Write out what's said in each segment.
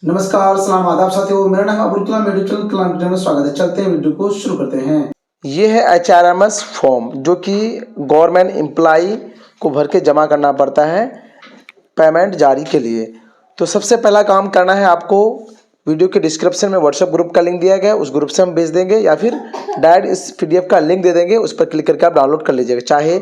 नमस्कार, सलाम आदाब साथियों। मेरा नाम अबुल कलाम, मेडिकल कलाम में स्वागत है। चलते हैं वीडियो को शुरू करते हैं। ये है HRMS फॉर्म जो कि गवर्नमेंट एम्प्लॉई को भर के जमा करना पड़ता है पेमेंट जारी के लिए। तो सबसे पहला काम करना है आपको, वीडियो के डिस्क्रिप्शन में व्हाट्सएप ग्रुप का लिंक दिया गया है, उस ग्रुप से हम भेज देंगे या फिर डायरेक्ट इस PDF का लिंक दे देंगे, उस पर क्लिक करके आप डाउनलोड कर लीजिएगा। चाहे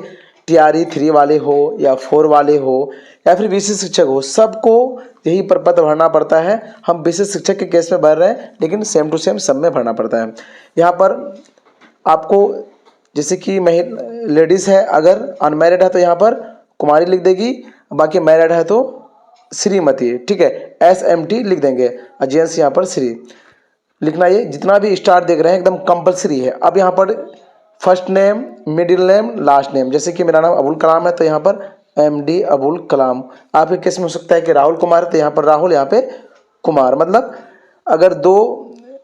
TRE 3 वाले हो या 4 वाले हो या फिर BC शिक्षक हो, सबको यही प्रपत्र भरना पड़ता है। हम BC शिक्षक के केस में भर रहे हैं, लेकिन सेम टू सेम सब में भरना पड़ता है। यहाँ पर आपको जैसे कि लेडीज़ है, अगर अनमैरिड है तो यहाँ पर कुमारी लिख देगी, बाकी मैरिड है तो श्रीमती, ठीक है, SMT लिख देंगे। जेंट्स यहाँ पर श्री लिखना। ये जितना भी स्टार देख रहे हैं एकदम कंपलसरी है। अब यहाँ पर first name, middle name, last name, जैसे कि मेरा नाम अबुल कलाम है तो यहाँ पर MD अबुल कलाम। आपके केस में हो सकता है कि राहुल कुमार है तो यहाँ पर राहुल, यहाँ पे कुमार। मतलब अगर 2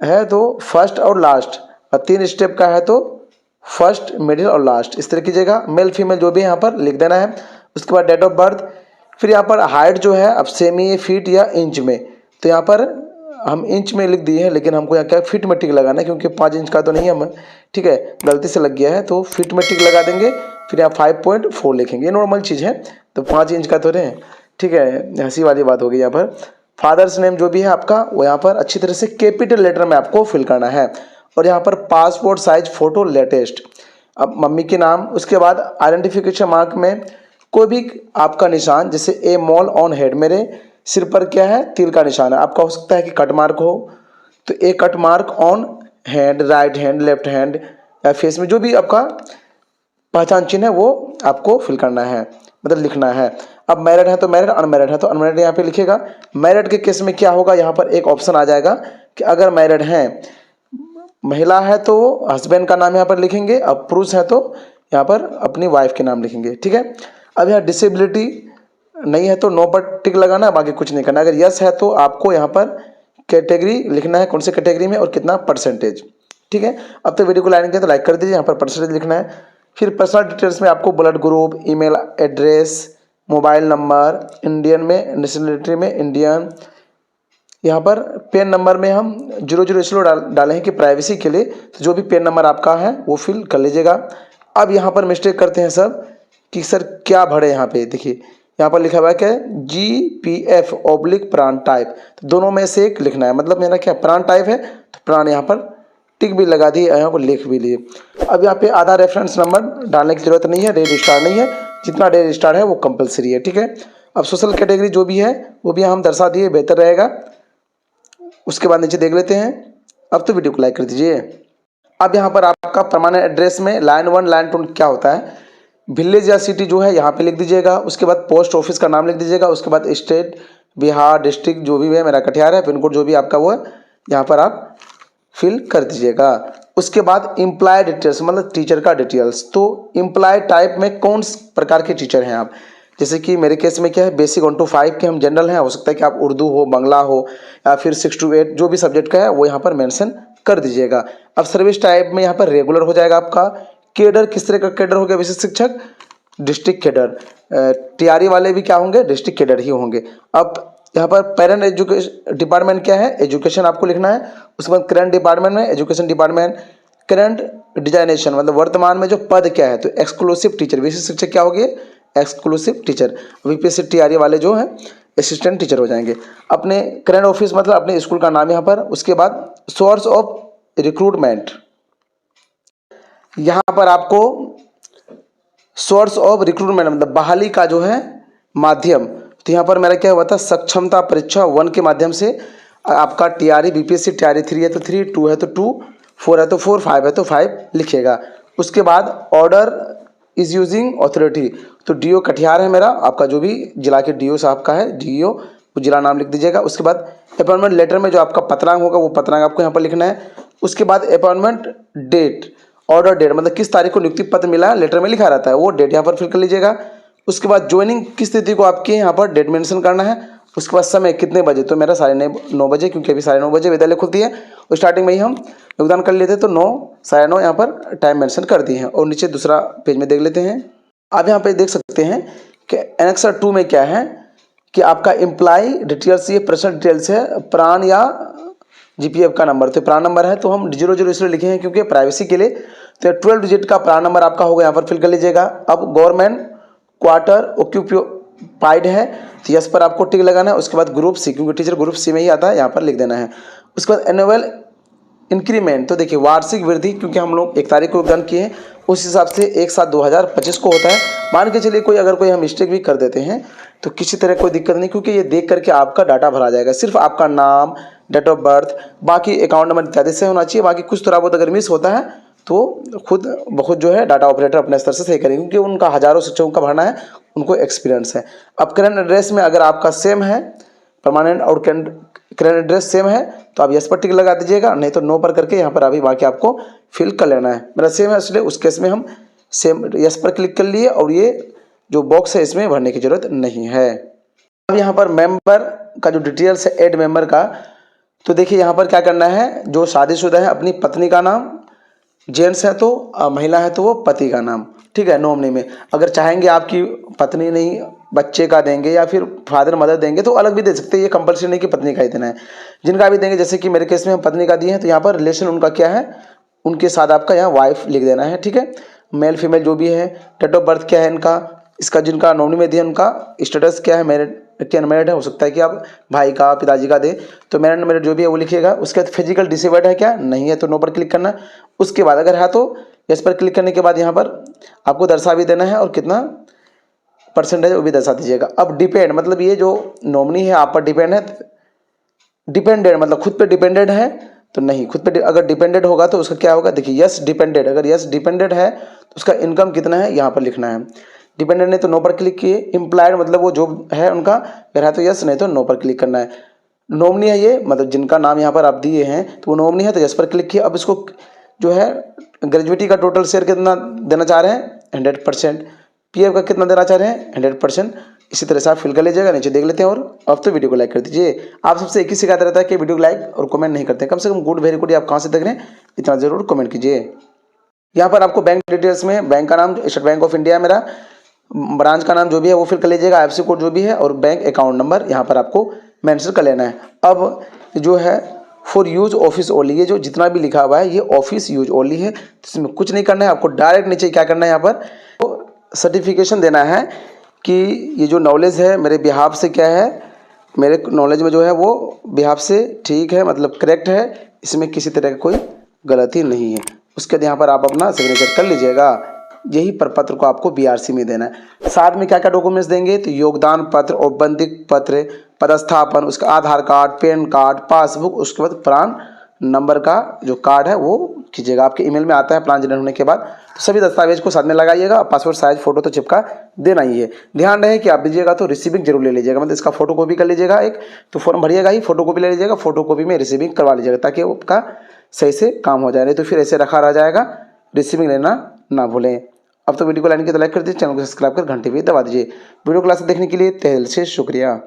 है तो फर्स्ट और लास्ट, और 3 स्टेप का है तो फर्स्ट, मिडिल और लास्ट, इस तरह कीजिएगा। मेल फीमेल जो भी यहाँ पर लिख देना है। उसके बाद डेट ऑफ बर्थ। फिर यहाँ पर हाइट जो है अब सेमी, फीट या इंच में, तो यहाँ पर हम इंच में लिख दिए हैं, लेकिन हमको यहाँ क्या फीट में टिक लगाना है, क्योंकि 5 इंच का तो नहीं है हम, ठीक है, गलती से लग गया है तो फीट में टिक लगा देंगे। फिर यहाँ 5.4 लिखेंगे, ये नॉर्मल चीज़ है, तो 5 इंच का तो नहीं, ठीक है, हंसी वाली बात होगी। यहाँ पर फादर्स नेम जो भी है आपका वो यहाँ पर अच्छी तरह से कैपिटल लेटर में आपको फिल करना है। और यहाँ पर पासपोर्ट साइज फ़ोटो लेटेस्ट, अब मम्मी के नाम। उसके बाद आइडेंटिफिकेशन मार्क में कोई भी आपका निशान, जैसे ए मॉल ऑन हेड, मेरे सिर पर क्या है, तिल का निशान है। आपका हो सकता है कि कट मार्क हो, तो a cut mark on hand, right hand, left hand या फेस में जो भी आपका पहचान चिन्ह है वो आपको फिल करना है, मतलब लिखना है। अब मैरिड है तो मैरिड, अनमैरिड है तो अनमैरिड यहाँ पे लिखेगा। मैरिड के केस में क्या होगा, यहाँ पर एक ऑप्शन आ जाएगा कि अगर मैरिड हैं, महिला है तो हस्बैंड का नाम यहाँ पर लिखेंगे, अब पुरुष है तो यहाँ पर अपनी वाइफ के नाम लिखेंगे, ठीक है। अब यहाँ डिसेबिलिटी नहीं है तो नो पर टिक लगाना है, बाकी कुछ नहीं करना। अगर यस है तो आपको यहाँ पर कैटेगरी लिखना है, कौन सी कैटेगरी में और कितना परसेंटेज, ठीक है। अब तो वीडियो को लाइन किया तो लाइक कर दीजिए, यहाँ पर परसेंटेज लिखना है। फिर पर्सनल डिटेल्स में आपको blood group, email address, mobile number, Indian में, नेशनलिटी में इंडियन, यहाँ पर पेन नंबर में हम 00 इसलिए डाले हैं कि प्राइवेसी के लिए, तो जो भी पेन नंबर आपका है वो फिल कर लीजिएगा। अब यहाँ पर मिस्टेक करते हैं सब कि सर क्या भरे, यहाँ पे देखिए, यहाँ पर लिखा हुआ है क्या, GPF/ प्राण टाइप, तो दोनों में से एक लिखना है। मतलब मेरा क्या प्राण टाइप है तो प्राण यहाँ पर टिक भी लगा दिए, यहाँ पर लिख भी लिए। अब यहाँ पे आधार रेफरेंस नंबर डालने की जरूरत नहीं है, रेड स्टार नहीं है, जितना रेड स्टार है वो कंपलसरी है, ठीक है। अब सोशल कैटेगरी जो भी है वो भी हम दर्शा दिए, बेहतर रहेगा। उसके बाद नीचे देख लेते हैं। अब तो वीडियो को लाइक कर दीजिए। अब यहाँ पर आपका परमानेंट एड्रेस में लाइन 1 लाइन 2 क्या होता है, विलेज या सिटी जो है यहाँ पे लिख दीजिएगा। उसके बाद पोस्ट ऑफिस का नाम लिख दीजिएगा। उसके बाद स्टेट बिहार, डिस्ट्रिक्ट जो भी है, मेरा कटिहार है, पिन कोड जो भी आपका वो है यहाँ पर आप फिल कर दीजिएगा। उसके बाद एम्प्लॉय डिटेल्स, मतलब टीचर का डिटेल्स। तो एम्प्लॉय टाइप में कौन प्रकार के टीचर हैं आप, जैसे कि मेरे केस में क्या है, बेसिक 1 to 5 के हम जनरल हैं, हो सकता है कि आप उर्दू हो, बांग्ला हो या फिर 6 to 8 जो भी सब्जेक्ट का है वो यहाँ पर मेंशन कर दीजिएगा। अब सर्विस टाइप में यहाँ पर रेगुलर हो जाएगा आपका। केडर किस तरह का केडर हो गया, विशेष शिक्षक, डिस्ट्रिक्ट केडर। TRE वाले भी क्या होंगे, डिस्ट्रिक्ट केडर ही होंगे। अब यहाँ पर पेरेंट एजुकेशन डिपार्टमेंट क्या है, एजुकेशन आपको लिखना है। उसके बाद करंट डिपार्टमेंट में एजुकेशन डिपार्टमेंट, करंट डिजाइनेशन मतलब वर्तमान में जो पद क्या है, तो एक्सक्लूसिव टीचर, विशेष शिक्षक क्या हो गए, एक्सक्लूसिव टीचर। VPSC TRE वाले जो हैं असिस्टेंट टीचर हो जाएंगे। अपने करंट ऑफिस मतलब अपने स्कूल का नाम यहाँ पर। उसके बाद सोर्स ऑफ रिक्रूटमेंट, यहाँ पर आपको सोर्स ऑफ रिक्रूटमेंट मतलब बहाली का जो है माध्यम, तो यहाँ पर मेरा क्या हुआ था, सक्षमता परीक्षा 1 के माध्यम से आपका TRE BPSC TRE 3 है तो 3, 2 है तो 2, 4 है तो 4, 5 है तो 5 लिखिएगा। उसके बाद ऑर्डर इज यूजिंग अथॉरिटी, तो DO कटिहार है मेरा, आपका जो भी जिला के DO साहब का है, DO वो जिला नाम लिख दीजिएगा। उसके बाद अपॉइंटमेंट लेटर में जो आपका पत्रांक होगा वो पत्रांक आपको यहाँ पर लिखना है। उसके बाद अपॉइंटमेंट डेट, ऑर्डर डेट मतलब किस तारीख को नियुक्ति पत्र मिला, लेटर में लिखा रहता है, वो डेट यहाँ पर फिल कर लीजिएगा। उसके बाद ज्वाइनिंग किस तिथि को आपके यहाँ पर डेट मेंशन करना है। उसके बाद समय कितने बजे, तो मेरा 9:30 बजे, क्योंकि अभी 9:30 बजे विद्यालय खुलती है और स्टार्टिंग में ही हम योगदान कर लेते हैं, तो 9, 9:30 यहाँ पर टाइम मेंशन कर दिए हैं। और नीचे दूसरा पेज में देख लेते हैं। आप यहाँ पे देख सकते हैं कि एनेक्सर 2 में क्या है कि आपका एम्प्लॉय डिटेल्स, ये पर्सनल डिटेल्स है, प्राण या जीपीएफ का नंबर। तो प्राण नंबर है तो हम 00 इसलिए लिखे हैं क्योंकि प्राइवेसी के लिए। तो 12 डिजिट का प्राण नंबर आपका होगा, यहाँ पर फिल कर लीजिएगा। अब गवर्नमेंट क्वार्टर ऑक्यूपाइड है तो यस पर आपको टिक लगाना है। उसके बाद ग्रुप सी, क्योंकि टीचर ग्रुप सी में ही आता है, यहाँ पर लिख देना है। उसके बाद एनुअल इंक्रीमेंट, तो देखिए वार्षिक वृद्धि, क्योंकि हम लोग 1 तारीख को डन किए हैं, उस हिसाब से 1/7/2025 को होता है। मान के चलिए अगर कोई हम मिस्टेक भी कर देते हैं तो किसी तरह कोई दिक्कत नहीं, क्योंकि ये देख करके आपका डाटा भरा जाएगा। सिर्फ आपका नाम, डेट ऑफ बर्थ, बाकी अकाउंट नंबर इत्यादि से होना चाहिए। बाकी कुछ थोड़ा बहुत अगर मिस होता है तो खुद ब खुद जो है डाटा ऑपरेटर अपने स्तर से सही करेंगे, क्योंकि उनका हज़ारों शिक्षकों का भरना है, उनको एक्सपीरियंस है। अब करंट एड्रेस में अगर आपका सेम है, परमानेंट और करंट एड्रेस सेम है तो आप यस पर टिक लगा दीजिएगा, नहीं तो नो पर करके यहाँ पर अभी बाकी आपको फिल कर लेना है। मेरा सेम है इसलिए उस केस में हम सेम यस पर क्लिक कर लिए और ये जो बॉक्स है इसमें भरने की ज़रूरत नहीं है। अब यहाँ पर मेंबर का जो डिटेल्स है ऐड मेंबर का, तो देखिए यहाँ पर क्या करना है, जो शादीशुदा है अपनी पत्नी का नाम, जेंट्स है तो महिला है तो वो पति का नाम, ठीक है, नॉमिनी में। अगर चाहेंगे आपकी पत्नी नहीं बच्चे का देंगे या फिर फादर मदर देंगे तो अलग भी दे सकते हैं, ये कंपलसरी नहीं कि पत्नी का ही देना है। जिनका भी देंगे, जैसे कि मेरे केस में हम पत्नी का दिए हैं तो यहाँ पर रिलेशन उनका क्या है, उनके साथ आपका यहाँ वाइफ लिख देना है, ठीक है। मेल फीमेल जो भी है, डेट ऑफ बर्थ क्या है इनका, इसका जिनका नॉमिनी में दिया उनका स्टेटस क्या है, मैरिड कि अनमैरिड है, हो सकता है कि आप भाई का पिताजी का दे, तो मैरिड अनमैरिड जो भी है वो लिखिएगा। उसके बाद फिजिकल डिसेबल्ड है क्या, नहीं है तो नो पर क्लिक करना। उसके बाद अगर है तो यस पर क्लिक करने के बाद यहाँ पर आपको दर्शा भी देना है और कितना परसेंटेज वो भी दर्शा दीजिएगा। अब डिपेंड, मतलब ये जो नॉमिनी है आप पर डिपेंड है, डिपेंडेंट मतलब खुद पे डिपेंडेंट है तो नहीं, खुद पे अगर डिपेंडेंट होगा तो उसका क्या होगा, देखिए यस डिपेंडेंट, अगर यस डिपेंडेंट है तो उसका इनकम कितना है यहाँ पर लिखना है। डिपेंडेंट नहीं तो नो पर क्लिक किए। एम्प्लॉयड मतलब वो जो है उनका, अगर है तो यस, नहीं तो नो पर क्लिक करना है। नॉमिनी है ये, मतलब जिनका नाम यहाँ पर आप दिए हैं तो वो नॉमिनी है तो यस पर क्लिक किए। अब इसको जो है ग्रेजुएटी का टोटल शेयर कितना देना चाह रहे हैं, 100%। पीएफ का कितना देना चाह रहे हैं, 100%। इसी तरह से आप फिल कर लीजिएगा, नीचे देख लेते हैं। और अब तो वीडियो को लाइक कर दीजिए। आप सबसे एक ही शिकायत रहता है कि वीडियो को लाइक और कमेंट नहीं करते, कम से कम गुड वेरी गुड आप कहाँ से देख रहे हैं इतना जरूर कमेंट कीजिए। यहाँ पर आपको बैंक डिटेल्स में बैंक का नाम स्टेट बैंक ऑफ इंडिया है मेरा, ब्रांच का नाम जो भी है वो फिल कर लीजिएगा, आईएफएससी कोड जो भी है, और बैंक अकाउंट नंबर यहाँ पर आपको मेंशन कर लेना है। अब जो है फॉर यूज ऑफिस ओनली, ये जो जितना भी लिखा हुआ है ये ऑफिस यूज ओनली है, इसमें कुछ नहीं करना है आपको। डायरेक्ट नीचे क्या करना है, यहाँ पर तो सर्टिफिकेशन देना है कि ये जो नॉलेज है मेरे बिहाफ से क्या है, मेरे नॉलेज में जो है वो बिहाफ से ठीक है, मतलब करेक्ट है, इसमें किसी तरह की कोई गलती नहीं है। उसके बाद यहाँ पर आप अपना सिग्नेचर कर लीजिएगा। यही प्रपत्र को आपको बीआरसी में देना है। साथ में क्या क्या डॉक्यूमेंट्स देंगे, तो योगदान पत्र, औपबंधिक पत्र, पदस्थापन, उसका आधार कार्ड, पैन कार्ड, पासबुक, उसके बाद प्राण नंबर का जो कार्ड है वो कीजिएगा। आपके ईमेल में आता है प्लान जनरेट होने के बाद। तो सभी दस्तावेज को साथ में लगाइएगा। पासपोर्ट साइज फोटो तो चिपका देना ही है। ध्यान रहे कि आप दीजिएगा तो रिसीविंग जरूर ले लीजिएगा, मतलब इसका फोटो कॉपी कर लीजिएगा। एक तो फॉर्म भरिएगा ही, फोटो कॉपी ले लीजिएगा, फोटो कॉपी में रिसीविंग करवा लीजिएगा ताकि आपका सही से काम हो जाए, नहीं तो फिर ऐसे रखा रह जाएगा। रिसीविंग लेना ना भूलें। अब तो वीडियो को लाइन की तो लाइक कर दीजिए, चैनल को सब्सक्राइब कर घंटे भी दबा दीजिए। वीडियो क्लास देखने के लिए तहे दिल से शुक्रिया।